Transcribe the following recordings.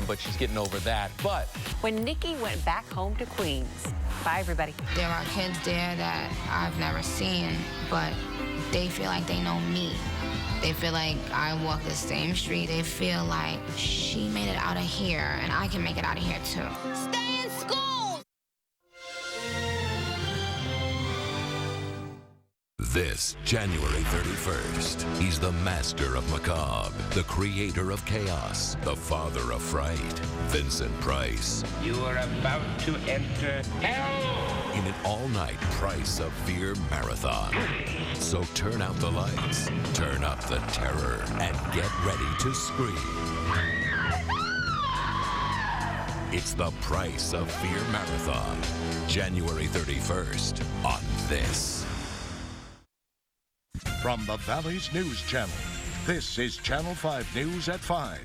him, but she's getting over that. But when Nikki went back home to Queens. Bye, everybody. There are kids there that I've never seen, but they feel like they know me. They feel like I walk the same street. They feel like she made it out of here, and I can make it out of here, too. Stay in school! This January 31st, he's the master of macabre, the creator of chaos, the father of fright, Vincent Price. You are about to enter hell! In an all-night Price of Fear marathon. So turn out the lights, turn up the terror, and get ready to scream. It's the Price of Fear marathon, January 31st on this. From the Valley's News Channel, this is Channel 5 News at 5.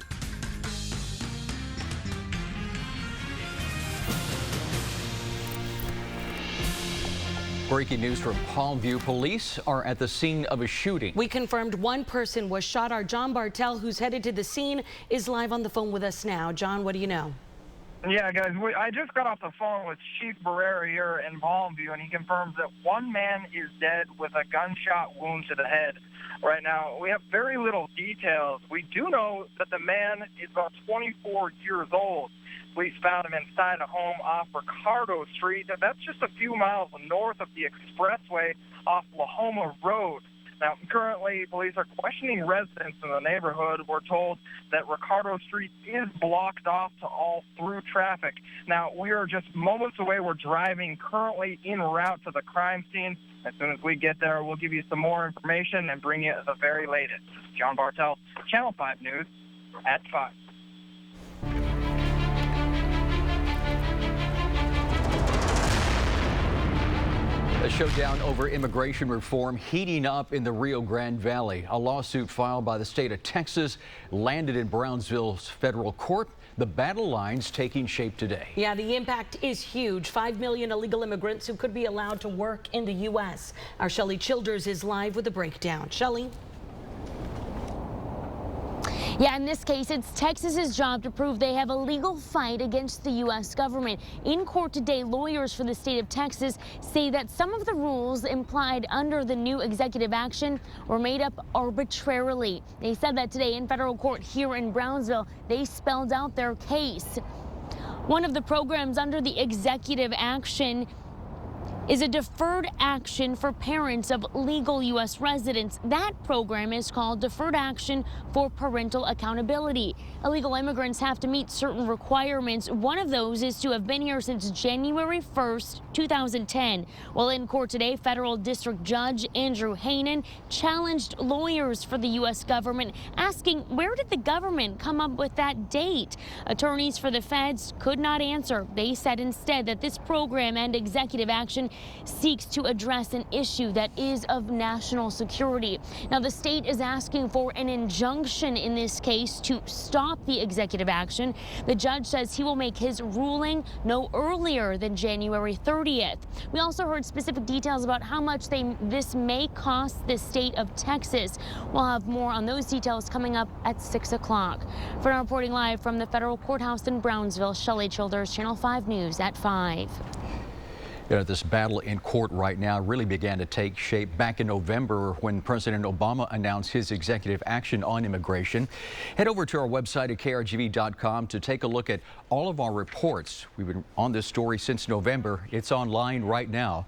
Breaking news from Palmview. Police are at the scene of a shooting. We confirmed one person was shot. Our John Bartel, who's headed to the scene, is live on the phone with us now. John, what do you know? Yeah, guys, I just got off the phone with Chief Barrera here in Palmview, and he confirms that one man is dead with a gunshot wound to the head. Right now, we have very little details. We do know that the man is about 24 years old. Police found him inside a home off Ricardo Street. That's just a few miles north of the expressway off La Homa Road. Now, currently, police are questioning residents in the neighborhood. We're told that Ricardo Street is blocked off to all through traffic. Now, we are just moments away. We're driving currently en route to the crime scene. As soon as we get there, we'll give you some more information and bring you the very latest. John Bartel, Channel 5 News at 5. A showdown over immigration reform heating up in the Rio Grande Valley. A lawsuit filed by the state of Texas landed in Brownsville's federal court. The battle lines taking shape today. Yeah, the impact is huge. 5 million illegal immigrants who could be allowed to work in the U.S. Our Shelley Childers is live with a breakdown. Shelley? Yeah, in this case, it's Texas's job to prove they have a legal fight against the U.S. government. In court today, lawyers for the state of Texas say that some of the rules implied under the new executive action were made up arbitrarily. They said that today in federal court here in Brownsville. They spelled out their case. One of the programs under the executive action is a deferred action for parents of legal U.S. residents. That program is called Deferred Action for Parental Accountability. Illegal immigrants have to meet certain requirements. One of those is to have been here since January 1st, 2010. Well, in court today, federal district judge Andrew Hanen challenged lawyers for the U.S. government, asking where did the government come up with that date? Attorneys for the feds could not answer. They said instead that this program and executive action seeks to address an issue that is of national security. Now, the state is asking for an injunction in this case to stop the executive action. The judge says he will make his ruling no earlier than January 30th. We also heard specific details about how much this may cost the state of Texas. We'll have more on those details coming up at 6 o'clock. For now, reporting live from the federal courthouse in Brownsville, Shelley Childers, Channel 5 News at 5. You know, this battle in court right now really began to take shape back in November when President Obama announced his executive action on immigration. Head over to our website at krgv.com to take a look at all of our reports. We've been on this story since November. It's online right now.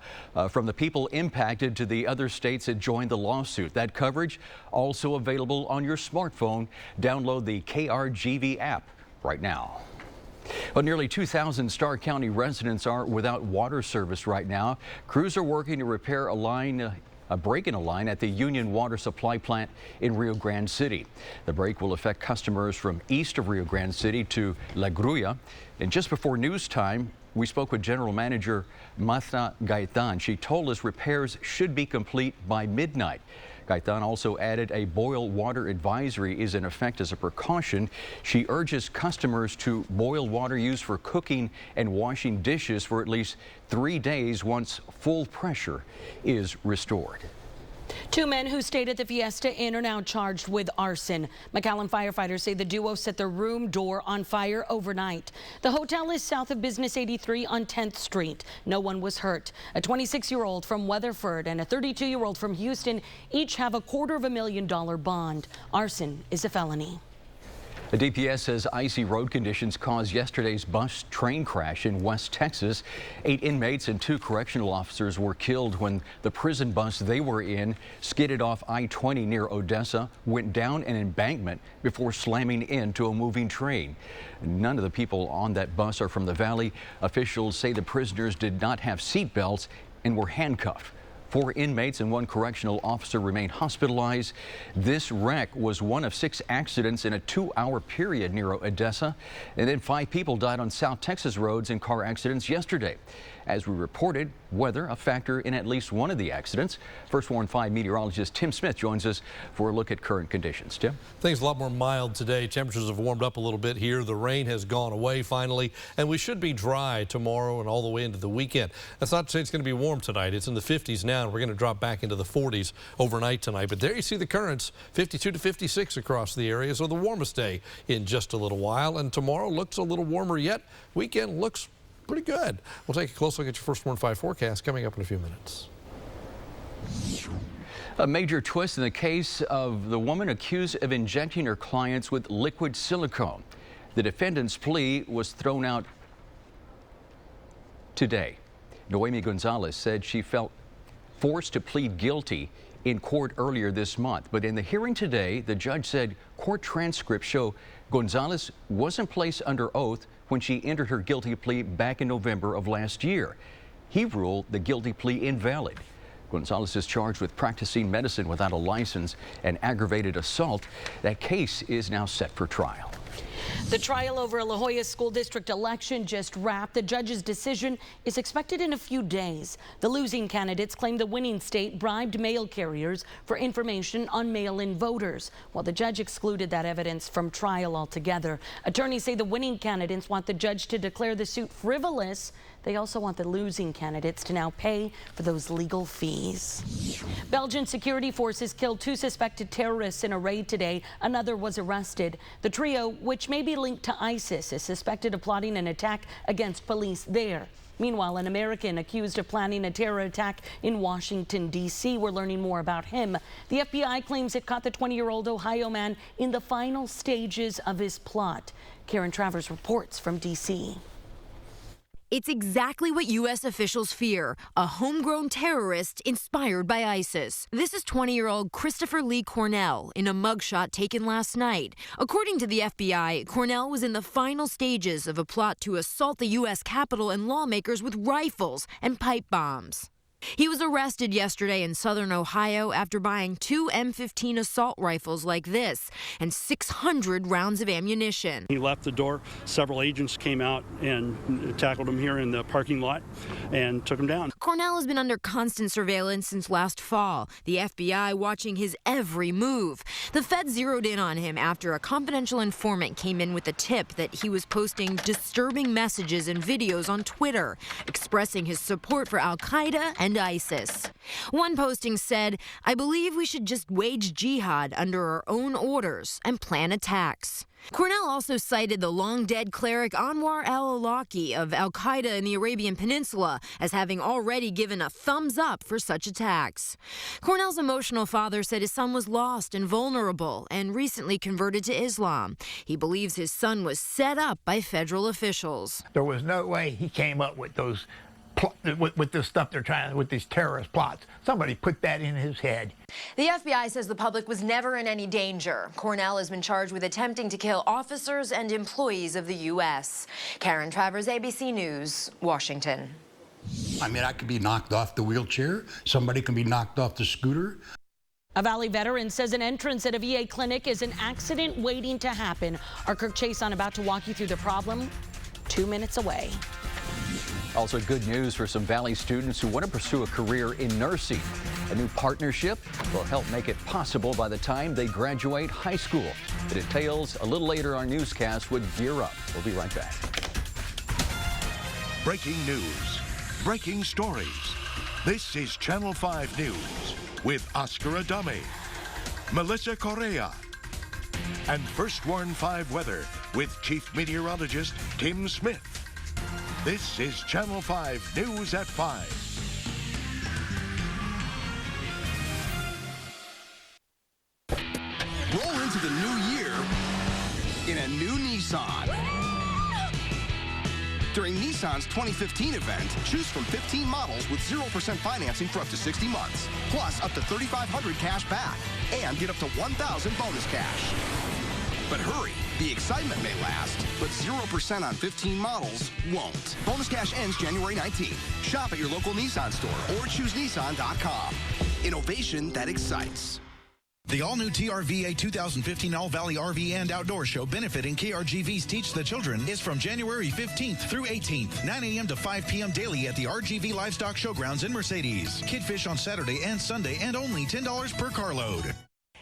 From the people impacted to the other states that joined the lawsuit. That coverage also available on your smartphone. Download the KRGV app right now. Well, nearly 2,000 Starr County residents are without water service right now. Crews are working to repair a break in a line at the Union Water Supply Plant in Rio Grande City. The break will affect customers from east of Rio Grande City to La Grulla. And just before news time, we spoke with General Manager Martha Gaitan. She told us repairs should be complete by midnight. Gaitan also added a boil water advisory is in effect as a precaution. She urges customers to boil water used for cooking and washing dishes for at least 3 days once full pressure is restored. Two men who stayed at the Fiesta Inn are now charged with arson. McAllen firefighters say the duo set their room door on fire overnight. The hotel is south of Business 83 on 10th Street. No one was hurt. A 26-year-old from Weatherford and a 32-year-old from Houston each have a $250,000 bond. Arson is a felony. The DPS says icy road conditions caused yesterday's bus train crash in West Texas. 8 inmates and 2 correctional officers were killed when the prison bus they were in skidded off I-20 near Odessa, went down an embankment before slamming into a moving train. None of the people on that bus are from the valley. Officials say the prisoners did not have seat belts and were handcuffed. 4 inmates and 1 correctional officer remain hospitalized. This wreck was one of 6 accidents in a 2-hour period near Odessa. And then 5 people died on South Texas roads in car accidents yesterday. As we reported, weather a factor in at least one of the accidents. First Warn 5 meteorologist Tim Smith joins us for a look at current conditions. Tim? Things a lot more mild today. Temperatures have warmed up a little bit here. The rain has gone away finally, and we should be dry tomorrow and all the way into the weekend. That's not to say it's going to be warm tonight. It's in the 50s now, and we're going to drop back into the 40s overnight tonight. But there you see the currents, 52 to 56 across the area, so the warmest day in just a little while. And tomorrow looks a little warmer yet. Weekend looks pretty good. We'll take a close look at your First Warn 5 forecast coming up in a few minutes. A major twist in the case of the woman accused of injecting her clients with liquid silicone. The defendant's plea was thrown out today. Noemi Gonzalez said she felt forced to plead guilty in court earlier this month. But in the hearing today, the judge said court transcripts show Gonzalez wasn't placed under oath when she entered her guilty plea back in November of last year. He ruled the guilty plea invalid. Gonzalez is charged with practicing medicine without a license and aggravated assault. That case is now set for trial. The trial over a La Joya School District election just wrapped. The judge's decision is expected in a few days. The losing candidates claim the winning state bribed mail carriers for information on mail-in voters, while the judge excluded that evidence from trial altogether. Attorneys say the winning candidates want the judge to declare the suit frivolous. They also want the losing candidates to now pay for those legal fees. Belgian security forces killed 2 suspected terrorists in a raid today. Another was arrested. The trio, which may be linked to ISIS, is suspected of plotting an attack against police there. Meanwhile, an American accused of planning a terror attack in Washington, D.C. We're learning more about him. The FBI claims it caught the 20-year-old Ohio man in the final stages of his plot. Karen Travers reports from D.C. It's exactly what U.S. officials fear, a homegrown terrorist inspired by ISIS. This is 20-year-old Christopher Lee Cornell in a mugshot taken last night. According to the FBI, Cornell was in the final stages of a plot to assault the U.S. Capitol and lawmakers with rifles and pipe bombs. He was arrested yesterday in southern Ohio after buying 2 M15 assault rifles like this and 600 rounds of ammunition. He left the door. Several agents came out and tackled him here in the parking lot and took him down. Cornell has been under constant surveillance since last fall, the FBI watching his every move. The Fed zeroed in on him after a confidential informant came in with a tip that he was posting disturbing messages and videos on Twitter, expressing his support for al-Qaeda and ISIS. One posting said, "I believe we should just wage jihad under our own orders and plan attacks." Cornell also cited the long-dead cleric Anwar al-Awlaki of al-Qaeda in the Arabian Peninsula as having already given a thumbs up for such attacks. Cornell's emotional father said his son was lost and vulnerable and recently converted to Islam. He believes his son was set up by federal officials. There was no way he came up with those with this stuff they're trying, with these terrorist plots. Somebody put that in his head. The FBI says the public was never in any danger. Cornell has been charged with attempting to kill officers and employees of the U.S. Karen Travers, ABC News, Washington. I mean, I could be knocked off the wheelchair. Somebody can be knocked off the scooter. A Valley veteran says an entrance at a VA clinic is an accident waiting to happen. Our Kirk Chason about to walk you through the problem 2 minutes away. Also good news for some Valley students who want to pursue a career in nursing. A new partnership will help make it possible by the time they graduate high school. The details a little later on our newscast with Gear Up. We'll be right back. Breaking news. Breaking stories. This is Channel 5 News. with Oscar Adame, Melissa Correa, and First Warn 5 weather with Chief Meteorologist Tim Smith. This is Channel 5 News at 5. Roll into the new year in a new Nissan. During Nissan's 2015 event, choose from 15 models with 0% financing for up to 60 months, plus up to $3,500 cash back, and get up to $1,000 bonus cash. But hurry, the excitement may last, but 0% on 15 models won't. Bonus cash ends January 19th. Shop at your local Nissan store or choose Nissan.com. Innovation that excites. The all-new TRVA 2015 All-Valley RV and Outdoor Show benefiting KRGV's Teach the Children is from January 15th through 18th, 9 a.m. to 5 p.m. daily at the RGV Livestock Showgrounds in Mercedes. Kidfish on Saturday and Sunday and only $10 per carload.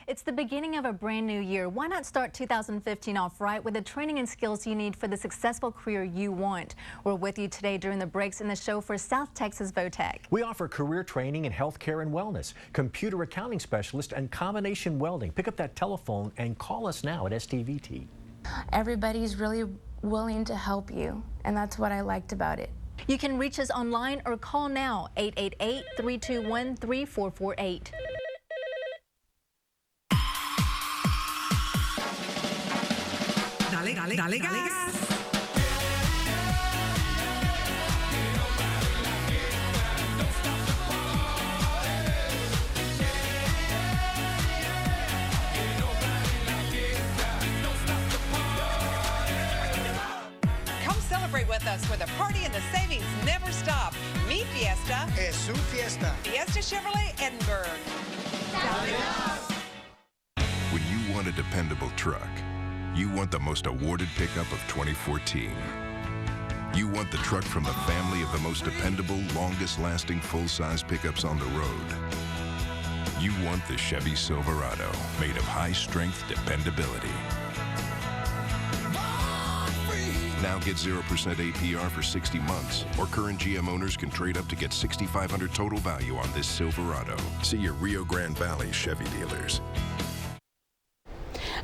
It's the beginning of a brand new year. Why not start 2015 off right with the training and skills you need for the successful career you want? We're with you today during the breaks in the show for South Texas Votech. We offer career training in healthcare and wellness, computer accounting specialist, and combination welding. Pick up that telephone and call us now at STVT. Everybody's really willing to help you, and that's what I liked about it. You can reach us online or call now, 888-321-3448. Dale gas. Come celebrate with us where the party and the savings never stop. Meet Fiesta. Es su fiesta. Fiesta Chevrolet Edinburgh. When you want a dependable truck, you want the most awarded pickup of 2014. You want the truck from the family of the most dependable, longest-lasting full-size pickups on the road. You want the Chevy Silverado, made of high-strength dependability. Now get 0% APR for 60 months, or current GM owners can trade up to get $6,500 total value on this Silverado. See your Rio Grande Valley Chevy dealers.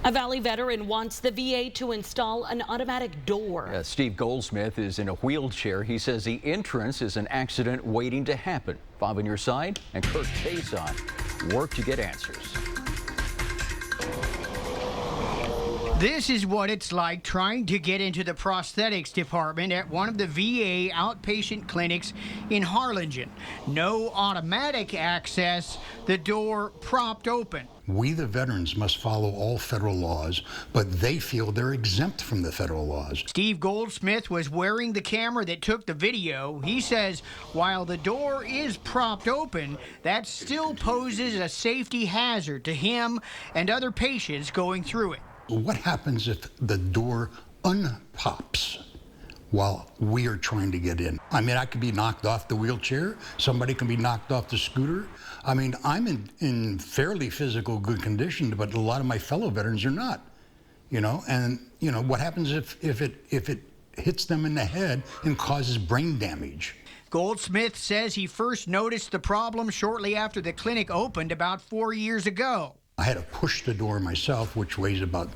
A Valley veteran wants the VA to install an automatic door. Steve Goldsmith is in a wheelchair. He says the entrance is an accident waiting to happen. Bob on your side and Kirk Chase on. Work to get answers. This is what it's like trying to get into the prosthetics department at one of the VA outpatient clinics in Harlingen. No automatic access, the door propped open. We, the veterans, must follow all federal laws, but they feel they're exempt from the federal laws. Steve Goldsmith was wearing the camera that took the video. He says while the door is propped open, that still poses a safety hazard to him and other patients going through it. What happens if the door unpops while we are trying to get in? I mean, I could be knocked off the wheelchair. Somebody can be knocked off the scooter. I mean, I'm in fairly physical good condition, but a lot of my fellow veterans are not, you know? And, you know, what happens if it hits them in the head and causes brain damage? Goldsmith says he first noticed the problem shortly after the clinic opened about 4 years ago. I had to push the door myself, which weighs about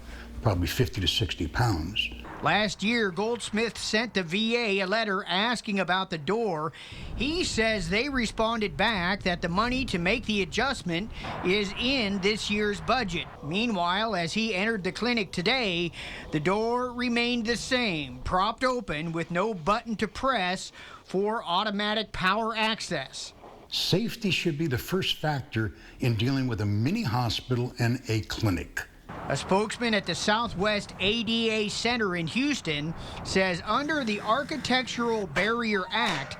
probably 50 to 60 pounds. Last year, Goldsmith sent the VA a letter asking about the door. He says they responded back that the money to make the adjustment is in this year's budget. Meanwhile, as he entered the clinic today, the door remained the same, propped open with no button to press for automatic power access. Safety should be the first factor in dealing with a mini hospital and a clinic. A spokesman at the Southwest ADA Center in Houston says under the Architectural Barrier Act,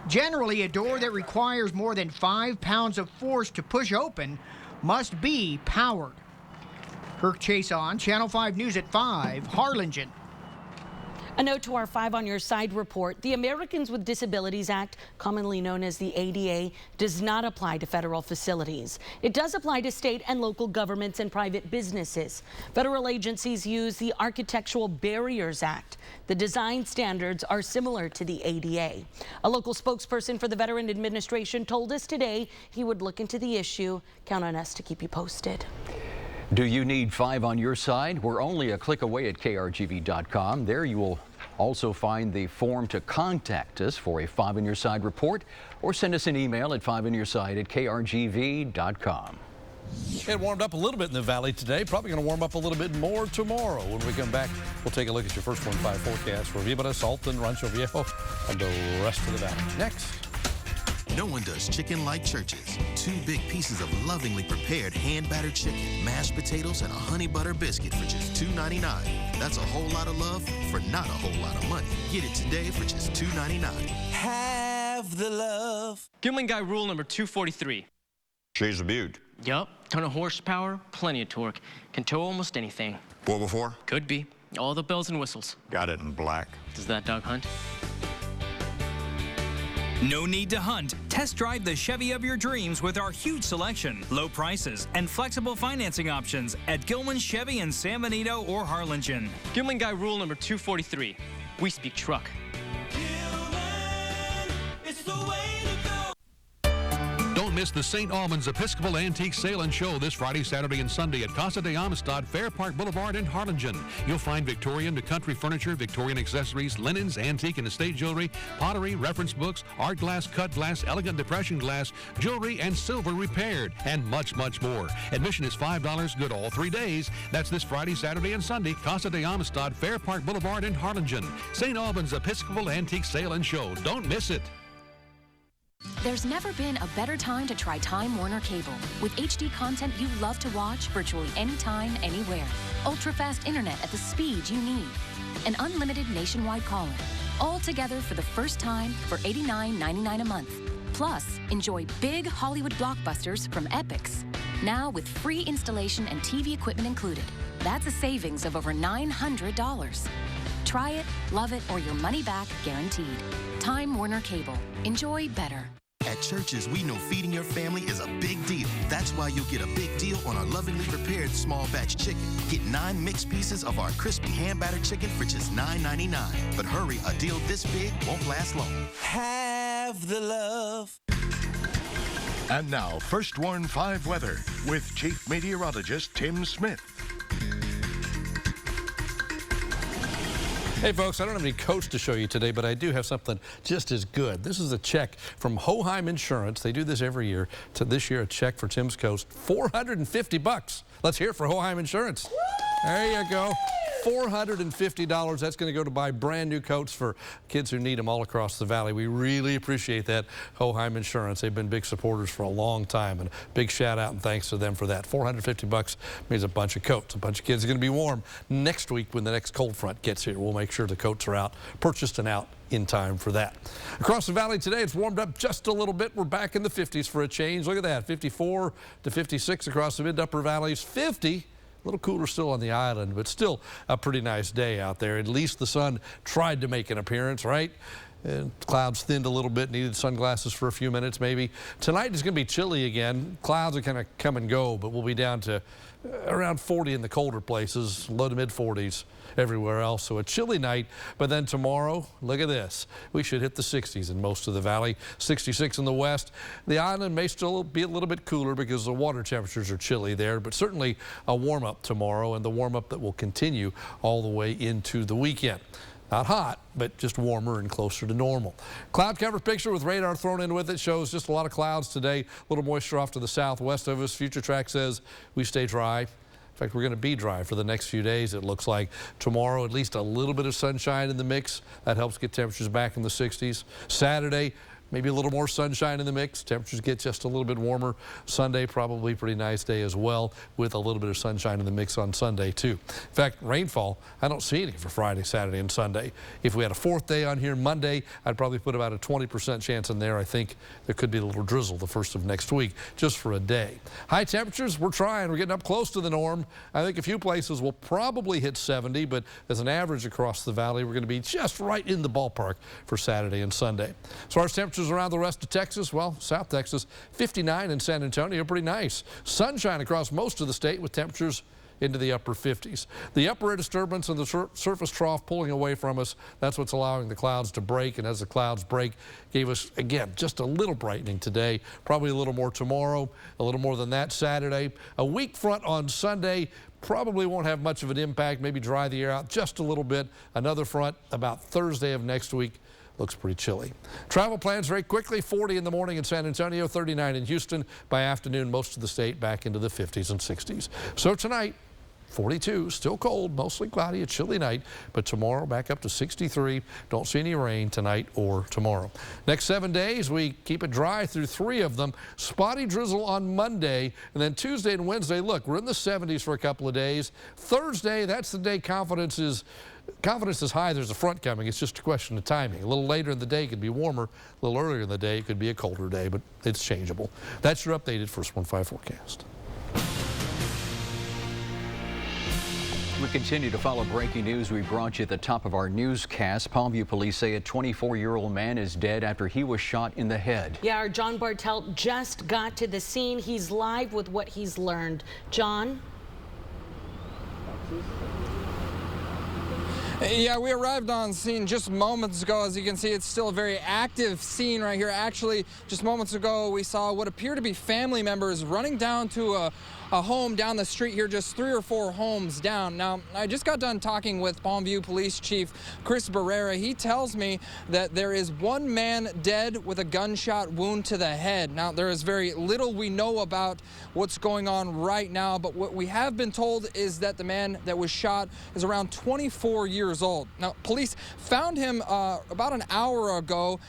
generally a door that requires more than 5 pounds of force to push open must be powered. Kirk Chase on Channel 5 News at 5, Harlingen. A note to our 5 on Your Side report. The Americans with Disabilities Act, commonly known as the ADA, does not apply to federal facilities. It does apply to state and local governments and private businesses. Federal agencies use the Architectural Barriers Act. The design standards are similar to the ADA. A local spokesperson for the Veteran Administration told us today he would look into the issue. Count on us to keep you posted. Do you need 5 on Your Side? We're only a click away at krgv.com. There you will also find the form to contact us for a 5 on Your Side report, or send us an email at 5onyourside@krgv.com. It warmed up a little bit in the valley today. Probably going to warm up a little bit more tomorrow. When we come back, we'll take a look at your First Warn 5 forecast for Vibara, Salton, Rancho Viejo, and the rest of the valley. Next. No one does chicken like Church's. 2 big pieces of lovingly prepared hand-battered chicken, mashed potatoes, and a honey butter biscuit for just $2.99. That's a whole lot of love for not a whole lot of money. Get it today for just $2.99. Have the love. Gilman Guy rule number 243. She's a beaut. Yup. Ton of horsepower, plenty of torque. Can tow almost anything. 4x4? Could be. All the bells and whistles. Got it in black. Does that dog hunt? No need to hunt. Test drive the Chevy of your dreams with our huge selection, low prices, and flexible financing options at Gilman Chevy in San Benito or Harlingen. Gilman Guy rule number 243. We speak truck. Don't miss the St. Albans Episcopal Antique Sale and Show this Friday, Saturday, and Sunday at Casa de Amistad, Fair Park Boulevard in Harlingen. You'll find Victorian to country furniture, Victorian accessories, linens, antique and estate jewelry, pottery, reference books, art glass, cut glass, elegant depression glass, jewelry, and silver repaired, and much, much more. Admission is $5, good all 3 days. That's this Friday, Saturday, and Sunday, Casa de Amistad, Fair Park Boulevard in Harlingen. St. Albans Episcopal Antique Sale and Show. Don't miss it. There's never been a better time to try Time Warner Cable. With HD content you love to watch virtually anytime, anywhere. Ultra-fast internet at the speed you need. And unlimited nationwide calling. All together for the first time for $89.99 a month. Plus, enjoy big Hollywood blockbusters from Epix. Now with free installation and TV equipment included. That's a savings of over $900. Try it, love it, or your money back guaranteed. Time Warner Cable. Enjoy better. At Church's, we know feeding your family is a big deal. That's why you'll get a big deal on our lovingly prepared small batch chicken. Get 9 mixed pieces of our crispy hand-battered chicken for just $9.99. But hurry, a deal this big won't last long. Have the love. And now, First Warn 5 weather with Chief Meteorologist Tim Smith. Hey folks, I don't have any coats to show you today, but I do have something just as good. This is a check from Hoheim Insurance. They do this every year. This year, a check for Tim's coats, $450. Let's hear it for Hoheim Insurance. There you go. $450. That's going to go to buy brand new coats for kids who need them all across the valley. We really appreciate that, Hoheim Insurance. They've been big supporters for a long time, and a big shout out and thanks to them for that. $450 means a bunch of coats. A bunch of kids are going to be warm next week when the next cold front gets here. We'll make sure the coats are out, purchased and out in time for that. Across the valley today, it's warmed up just a little bit. We're back in the 50s for a change. Look at that, 54 to 56 across the mid-upper valleys, 50. A little cooler still on the island, but still a pretty nice day out there. At least the sun tried to make an appearance, right? And clouds thinned a little bit, needed sunglasses for a few minutes maybe. Tonight is going to be chilly again. Clouds are kind of come and go, but we'll be down to around 40 in the colder places, low to mid 40s everywhere else. So a chilly night, but then tomorrow, look at this. We should hit the 60s in most of the valley, 66 in the west. The island may still be a little bit cooler because the water temperatures are chilly there, but certainly a warm up tomorrow, and the warm up that will continue all the way into the weekend. Not hot, but just warmer and closer to normal. Cloud cover picture with radar thrown in with it shows just a lot of clouds today. A little moisture off to the southwest of us. Future track says we stay dry. In fact, we're going to be dry for the next few days, it looks like. Tomorrow, at least a little bit of sunshine in the mix. That helps get temperatures back in the 60s. Saturday, maybe a little more sunshine in the mix. Temperatures get just a little bit warmer. Sunday, probably pretty nice day as well, with a little bit of sunshine in the mix on Sunday too. In fact, rainfall, I don't see any for Friday, Saturday, and Sunday. If we had a fourth day on here Monday, I'd probably put about a 20% chance in there. I think there could be a little drizzle the first of next week, just for a day. High temperatures, we're trying. We're getting up close to the norm. I think a few places will probably hit 70, but as an average across the valley, we're going to be just right in the ballpark for Saturday and Sunday. As far as temperatures around the rest of Texas, well, South Texas, 59 in San Antonio, pretty nice. Sunshine across most of the state with temperatures into the upper 50s. The upper air disturbance and the surface trough pulling away from us, that's what's allowing the clouds to break. And as the clouds break, gave us, again, just a little brightening today, probably a little more tomorrow, a little more than that Saturday. A weak front on Sunday probably won't have much of an impact, maybe dry the air out just a little bit. Another front about Thursday of next week. Looks pretty chilly. Travel plans very quickly. 40 in the morning in San Antonio, 39 in Houston. By afternoon, most of the state back into the 50s and 60s. So tonight, 42, still cold, mostly cloudy, a chilly night, but tomorrow back up to 63. Don't see any rain tonight or tomorrow. Next 7 days, we keep it dry through 3 of them. Spotty drizzle on Monday, and then Tuesday and Wednesday, look, we're in the 70s for a couple of days. Thursday, that's the day confidence is high. There's a front coming. It's just a question of timing. A little later in the day it could be warmer. A little earlier in the day it could be a colder day, but it's changeable. That's your updated First One 5 forecast. We continue to follow breaking news we brought you at the top of our newscast. Palmview police say a 24-year-old man is dead after he was shot in the head. Yeah, our John Bartel just got to the scene. He's live with what he's learned. John? Yeah, we arrived on scene just moments ago. As you can see, it's still a very active scene right here. Actually, just moments ago, we saw what appear to be family members running down to a home down the street here, just 3 or 4 homes down. Now, I just got done talking with Palmview Police Chief Chris Barrera. He tells me that there is 1 man dead with a gunshot wound to the head. Now, there is very little we know about what's going on right now, but what we have been told is that the man that was shot is around 24 years old. Now, police found him about an hour ago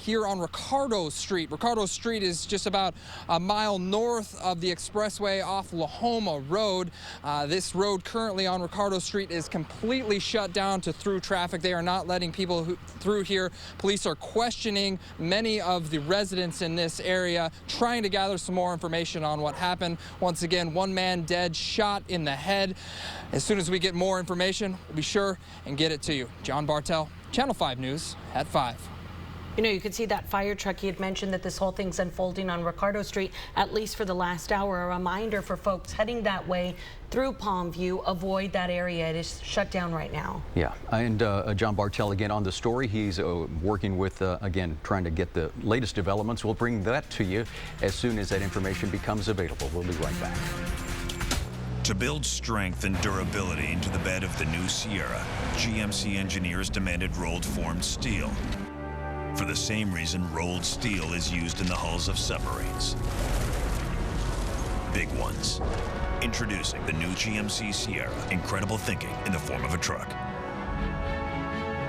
here on Ricardo Street. Ricardo Street is just about a mile north of the expressway off Lahoma Road. This road currently on Ricardo Street is completely shut down to through traffic. They are not letting people through here. Police are questioning many of the residents in this area, trying to gather some more information on what happened. Once again, 1 man dead, shot in the head. As soon as we get more information, we'll be sure and get it to you. John Bartel, Channel 5 News at 5. You know, you could see that fire truck. He had mentioned that this whole thing's unfolding on Ricardo Street, at least for the last hour. A reminder for folks heading that way through Palmview, avoid that area. It is shut down right now. Yeah, and John Bartel again on the story. He's working with, again, trying to get the latest developments. We'll bring that to you as soon as that information becomes available. We'll be right back. To build strength and durability into the bed of the new Sierra, GMC engineers demanded rolled formed steel. For the same reason rolled steel is used in the hulls of submarines. Big ones. Introducing the new GMC Sierra. Incredible thinking in the form of a truck.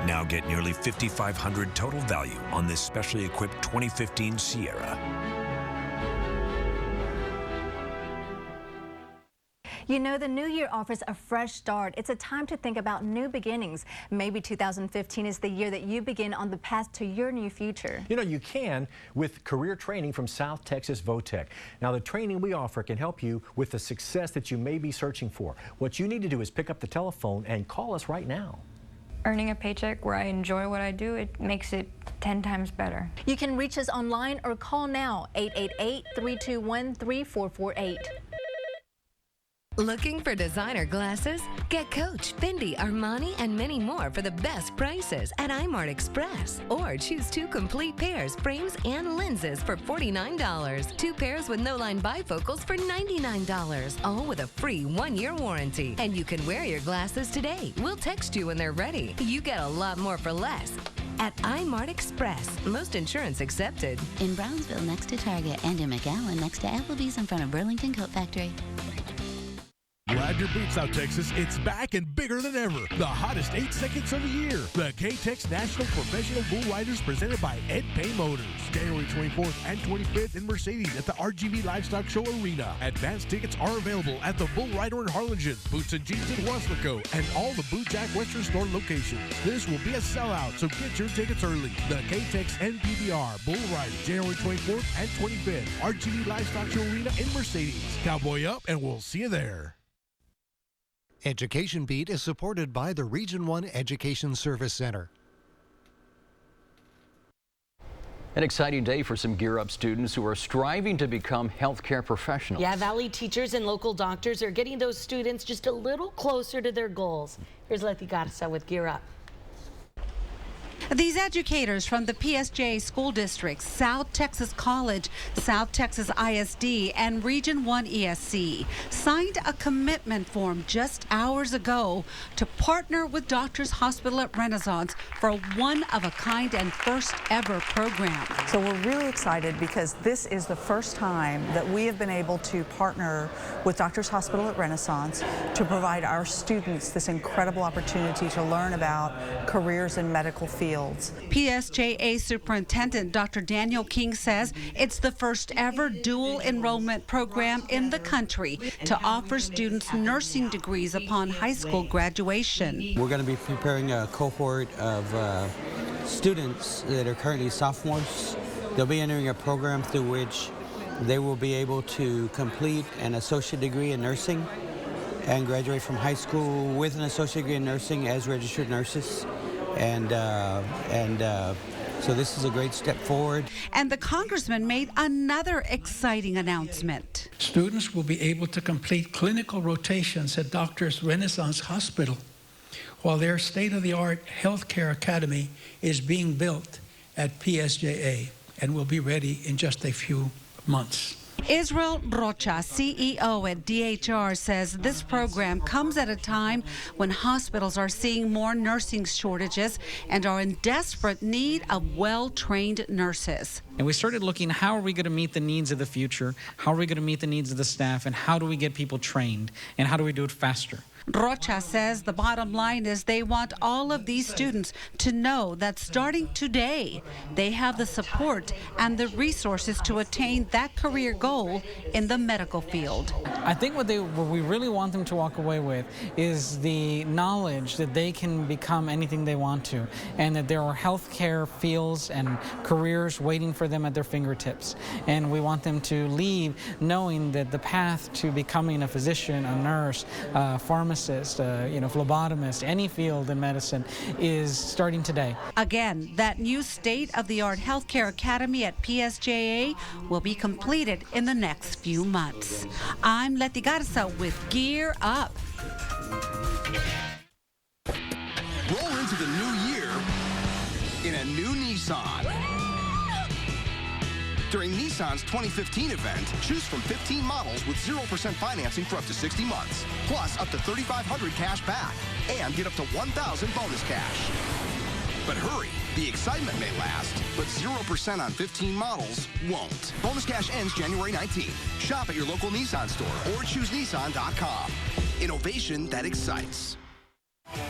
Now get nearly $5,500 total value on this specially equipped 2015 Sierra. You know, the new year offers a fresh start. It's a time to think about new beginnings. Maybe 2015 is the year that you begin on the path to your new future. You know, you can with career training from South Texas Votech. Now, the training we offer can help you with the success that you may be searching for. What you need to do is pick up the telephone and call us right now. Earning a paycheck where I enjoy what I do, it makes it 10 times better. You can reach us online or call now, 888-321-3448. Looking for designer glasses? Get Coach, Fendi, Armani, and many more for the best prices at iMart Express. Or choose 2 complete pairs, frames, and lenses for $49. 2 pairs with no-line bifocals for $99. All with a free 1-year warranty. And you can wear your glasses today. We'll text you when they're ready. You get a lot more for less. At iMart Express. Most insurance accepted. In Brownsville next to Target and in McAllen next to Applebee's in front of Burlington Coat Factory. Glad your boot's out, Texas. It's back and bigger than ever. The hottest 8 seconds of the year. The K-Tex National Professional Bull Riders presented by Ed Pay Motors. January 24th and 25th in Mercedes at the RGV Livestock Show Arena. Advance tickets are available at the Bull Rider in Harlingen, Boots and Jeans in Weslaco, and all the Boot Jack Western Store locations. This will be a sellout, so get your tickets early. The K-Tex NPBR Bull Riders, January 24th and 25th. RGV Livestock Show Arena in Mercedes. Cowboy up, and we'll see you there. Education Beat is supported by the Region 1 Education Service Center. An exciting day for some Gear Up students who are striving to become healthcare professionals. Yeah, Valley teachers and local doctors are getting those students just a little closer to their goals. Here's Letty Garza with Gear Up. These educators from the PSJ school districts, South Texas College, South Texas ISD, and Region 1 ESC signed a commitment form just hours ago to partner with Doctors Hospital at Renaissance for a one-of-a-kind and first-ever program. So we're really excited because this is the first time that we have been able to partner with Doctors Hospital at Renaissance to provide our students this incredible opportunity to learn about careers in medical fields. PSJA Superintendent Dr. Daniel King says it's the first ever dual enrollment program in the country to offer students nursing degrees upon high school graduation. We're going to be preparing a cohort of students that are currently sophomores. They'll be entering a program through which they will be able to complete an associate degree in nursing and graduate from high school with an associate degree in nursing as registered nurses. So this is a great step forward. And the congressman made another exciting announcement. Students will be able to complete clinical rotations at Doctors Renaissance Hospital while their state-of-the-art healthcare academy is being built at PSJA and will be ready in just a few months. Israel Rocha, CEO at DHR, says this program comes at a time when hospitals are seeing more nursing shortages and are in desperate need of well-trained nurses. And we started looking, how are we going to meet the needs of the future? How are we going to meet the needs of the staff? And how do we get people trained? And how do we do it faster? Rocha says the bottom line is they want all of these students to know that starting today, they have the support and the resources to attain that career goal in the medical field. I think what we really want them to walk away with is the knowledge that they can become anything they want to, and that there are healthcare fields and careers waiting for them at their fingertips. And we want them to leave knowing that the path to becoming a physician, a nurse, pharmacist, phlebotomist, any field in medicine is starting today. Again, that new state-of-the-art healthcare academy at PSJA will be completed in the next few months. I'm Letty Garza with Gear Up. Roll into the new year in a new Nissan. During Nissan's 2015 event, choose from 15 models with 0% financing for up to 60 months, plus up to $3,500 cash back, and get up to $1,000 bonus cash. But hurry, the excitement may last, but 0% on 15 models won't. Bonus cash ends January 19th. Shop at your local Nissan store or choose Nissan.com. Innovation that excites.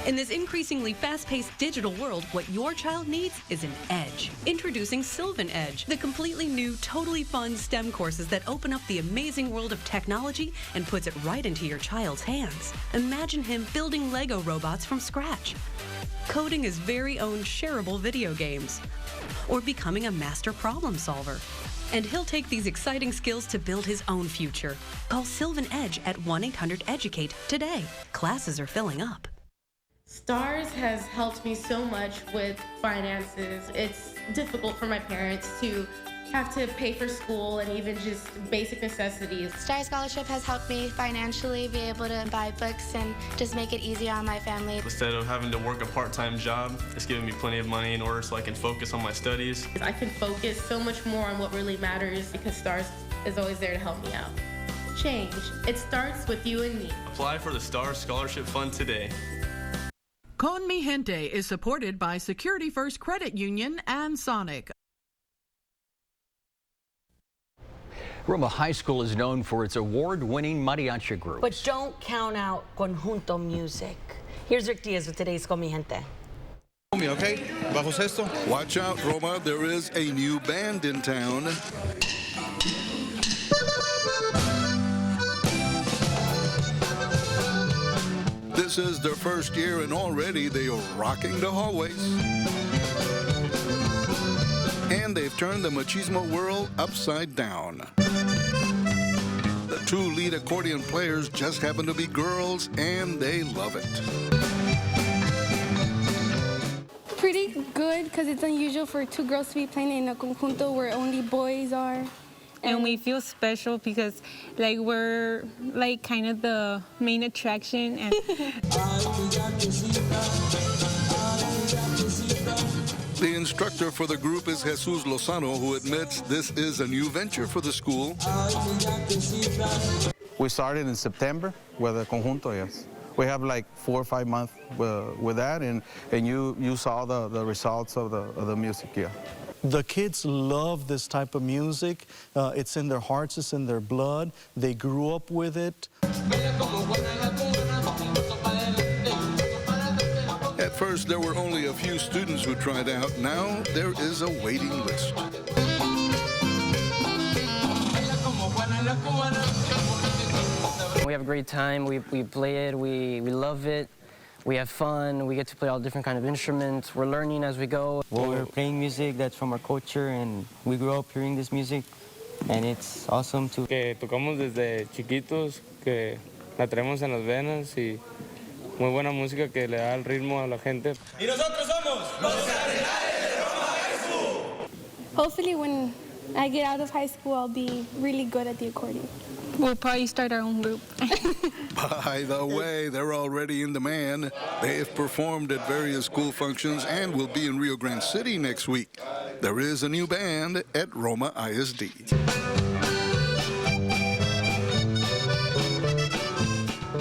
In this increasingly fast-paced digital world, what your child needs is an edge. Introducing Sylvan Edge, the completely new, totally fun STEM courses that open up the amazing world of technology and puts it right into your child's hands. Imagine him building Lego robots from scratch, coding his very own shareable video games, or becoming a master problem solver. And he'll take these exciting skills to build his own future. Call Sylvan Edge at 1-800-EDUCATE today. Classes are filling up. STARS has helped me so much with finances. It's difficult for my parents to have to pay for school and even just basic necessities. STAR Scholarship has helped me financially be able to buy books and just make it easier on my family. Instead of having to work a part-time job, it's giving me plenty of money in order so I can focus on my studies. I can focus so much more on what really matters because STARS is always there to help me out. Change. It starts with you and me. Apply for the STARS Scholarship Fund today. Con Mi Gente is supported by Security First Credit Union and Sonic. Roma High School is known for its award-winning mariachi group. But don't count out conjunto music. Here's Rick Diaz with today's Con Mi Gente. Okay, bajo sexto. Watch out, Roma. There is a new band in town. This is their first year, and already they are rocking the hallways. And they've turned the machismo world upside down. The two lead accordion players just happen to be girls, and they love it. Pretty good, because it's unusual for two girls to be playing in a conjunto where only boys are. And we feel special because like we're like kind of the main attraction. And the instructor for the group is Jesus Lozano, who admits this is a new venture for the school. We started in September with a conjunto, yes. We have like 4 or 5 months with that, and you saw the results of the music, yeah. The kids love this type of music. It's in their hearts, it's in their blood. They grew up with it. At first, there were only a few students who tried out. Now, there is a waiting list. We have a great time. We play it. We love it. We have fun. We get to play all different kinds of instruments. We're learning as we go. Well, we're playing music that's from our culture, and we grew up hearing this music, and it's awesome too. Que tocamos desde chiquitos, que la traemos en las venas y muy buena música que le da el ritmo a la gente. Y nosotros somos los Cardenales de Roma High School. Hopefully, when I get out of high school, I'll be really good at the accordion. we'll probably start our own group. By the way, they're already in demand. They have performed at various school functions and will be in Rio Grande City next week. There is a new band at Roma ISD.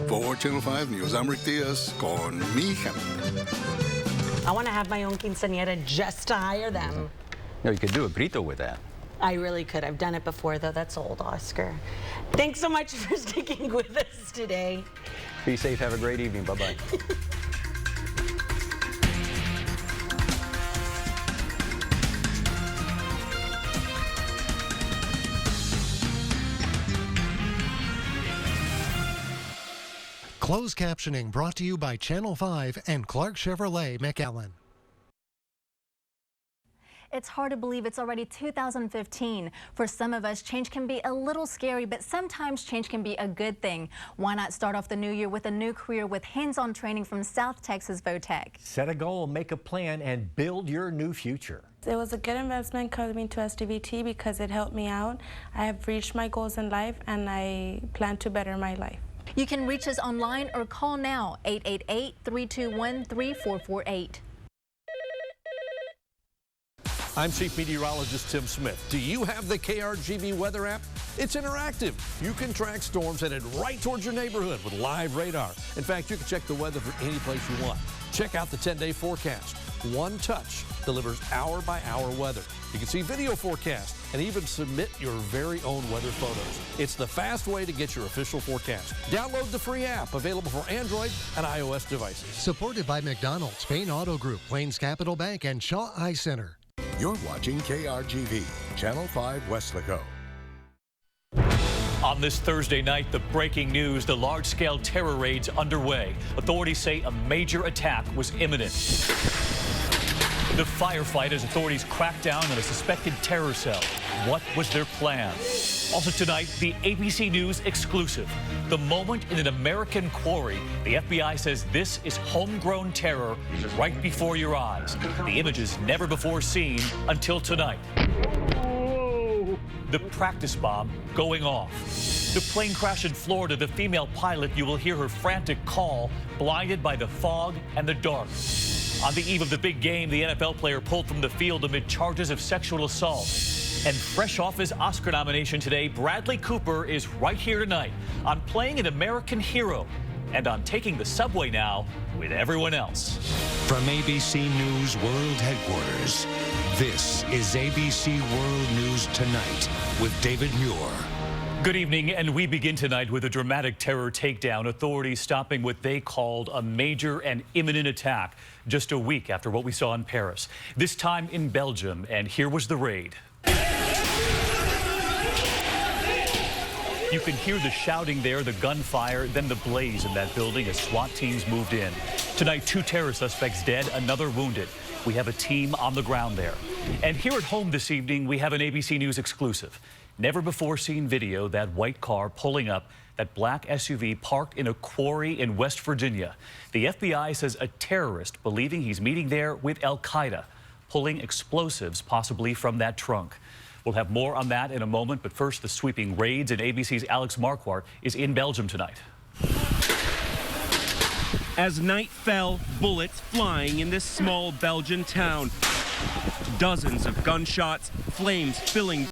For Channel 5 News, I'm Rick Diaz con Mi Gente. I want to have my own quinceañera just to hire them. No, you could do a grito with that. I really could. I've done it before, though. That's old, Oscar. Thanks so much for sticking with us today. Be safe. Have a great evening. Bye-bye. Closed captioning brought to you by Channel 5 and Clark Chevrolet McAllen. It's hard to believe it's already 2015. For some of us, change can be a little scary, but sometimes change can be a good thing. Why not start off the new year with a new career with hands-on training from South Texas Votech? Set a goal, make a plan, and build your new future. It was a good investment coming to SDVT because it helped me out. I have reached my goals in life, and I plan to better my life. You can reach us online or call now, 888-321-3448. I'm Chief Meteorologist Tim Smith. Do you have the KRGV weather app? It's interactive. You can track storms headed right towards your neighborhood with live radar. In fact, you can check the weather for any place you want. Check out the 10-day forecast. One touch delivers hour-by-hour weather. You can see video forecast and even submit your very own weather photos. It's the fast way to get your official forecast. Download the free app, available for Android and iOS devices. Supported by McDonald's, Payne Auto Group, Plains Capital Bank, and Shaw Eye Center. You're watching KRGV, Channel 5 Weslaco. On this Thursday night, the breaking news, the large-scale terror raids underway. Authorities say a major attack was imminent. The firefight as authorities cracked down on a suspected terror cell. What was their plan? Also tonight, the ABC News exclusive. The moment in an American quarry. The FBI says this is homegrown terror right before your eyes. The images never before seen until tonight. The practice bomb going off. The plane crash in Florida, the female pilot, you will hear her frantic call, blinded by the fog and the dark. On the eve of the big game, the NFL player pulled from the field amid charges of sexual assault. And fresh off his Oscar nomination today, Bradley Cooper is right here tonight on Playing an American Hero. and on taking the subway now with everyone else. From ABC News World Headquarters, this is ABC World News Tonight with David Muir. Good evening, and we begin tonight with a dramatic terror takedown. Authorities stopping what they called a major and imminent attack just a week after what we saw in Paris. This time in Belgium, and here was the raid. You can hear the shouting there, the gunfire, then the blaze in that building as SWAT teams moved in. Tonight, 2 terror suspects dead, another wounded. We have a team on the ground there. And here at home this evening, we have an ABC News exclusive. Never before seen video, that white car pulling up, that black SUV parked in a quarry in West Virginia. The FBI says a terrorist believing he's meeting there with Al-Qaeda, pulling explosives possibly from that trunk. We'll have more on that in a moment, but first the sweeping raids, and ABC's Alex Marquardt is in Belgium tonight. As night fell, bullets flying in this small Belgian town. Dozens of gunshots, flames filling